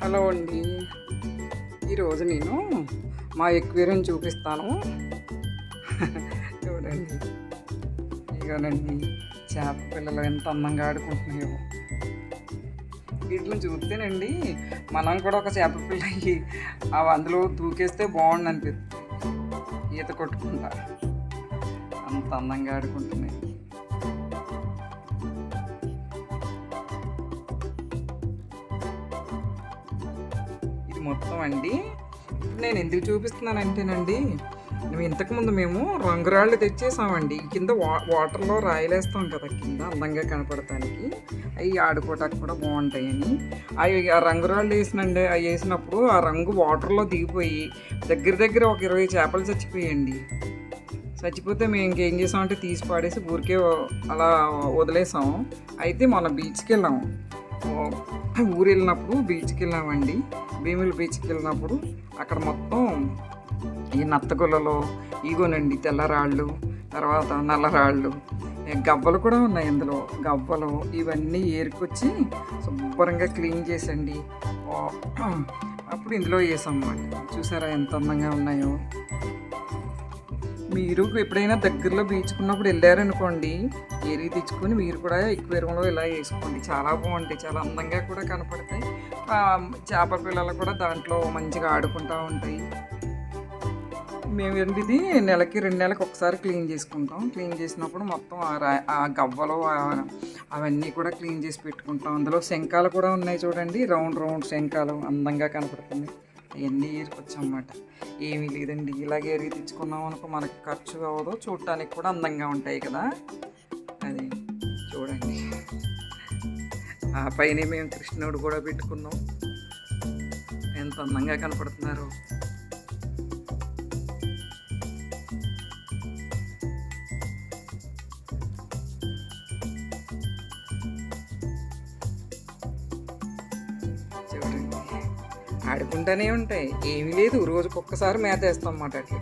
Hello అండి. ఈరోజు నేను మా ఎక్వేరియం చూపిస్తాను. చూడండి, ఇగోనండి చేప పిల్లలు ఎంత అందంగా ఆడుకుంటున్నాయో. వీటిని చూస్తేనండి మనం కూడా ఒక చేప పిల్ల అయ్యి అందులో దూకేస్తే బాగుండు అనిపిస్తుంది. ఈత కొట్టుకుంటా అంత అందంగా ఆడుకుంటున్నాయి. మొత్తం అండి ఇప్పుడు నేను ఎందుకు చూపిస్తున్నానంటేనండి, ఇంతకుముందు మేము రంగురాళ్ళు తెచ్చేసామండి. కింద వాటర్లో రాయలేస్తాం కదా కింద అందంగా కనపడటానికి, అవి ఆడుకోవటానికి కూడా బాగుంటాయని అవి ఆ రంగురాళ్ళు వేసినండి. అవి వేసినప్పుడు ఆ రంగు వాటర్లో దిగిపోయి దగ్గర ఒక 20 చేపలు చచ్చిపోయాయండి. చచ్చిపోతే మేము ఇంకేం చేసామంటే తీసి పాడేసి ఊరికే అలా వదిలేసాము. అయితే మొన్న బీచ్కి వెళ్ళాము. ఊరు వెళ్ళినప్పుడు బీచ్కి వెళ్ళామండి. భీమిలి బీచ్కి వెళ్ళినప్పుడు అక్కడ మొత్తం ఈ నత్తగులలో ఇగోనండి తెల్లరాళ్ళు, తర్వాత నల్లరాళ్ళు, గవ్వలు కూడా ఉన్నాయి. ఇందులో గవ్వలు ఇవన్నీ ఏరుకొచ్చి శుభ్రంగా క్లీన్ చేసండి అప్పుడు ఇందులో వేసామన్నమాట. చూసారా ఎంత అందంగా ఉన్నాయో. మీరు ఎప్పుడైనా దగ్గరలో బీచ్కున్నప్పుడు వెళ్ళారనుకోండి, ఏరి తెచ్చుకొని మీరు కూడా ఎక్వేరియంలో ఇలా వేసుకోండి. చాలా బాగుంటాయి, చాలా అందంగా కూడా కనపడతాయి. చేప పిల్లలు కూడా దాంట్లో మంచిగా ఆడుకుంటూ ఉంటాయి. మేము ఇది నెలకి 2 నెలలకు ఒకసారి క్లీన్ చేసుకుంటాం. క్లీన్ చేసినప్పుడు మొత్తం ఆ గవ్వలు అవన్నీ కూడా క్లీన్ చేసి పెట్టుకుంటాం. అందులో శంఖాలు కూడా ఉన్నాయి చూడండి, రౌండ్ శంఖాలు అందంగా కనపడుతున్నాయి. అవన్నీ ఏరుకొచ్చన్నమాట. ఏమీ లేదండి, ఇలాగే ఏరి తెచ్చుకున్నాం అనుకో మనకి ఖర్చు అవ్వదు, చూడటానికి కూడా అందంగా ఉంటాయి కదా. అది చూడండి, ఆ పైన మేము కృష్ణుడు కూడా పెట్టుకున్నాం. ఎంత అందంగా కనపడుతున్నారు. చూడండి, ఆడుకుంటూనే ఉంటాయి. ఏమీ లేదు, రోజుకొక్కసారి మేత వేస్తాం అన్నమాట. అట్లా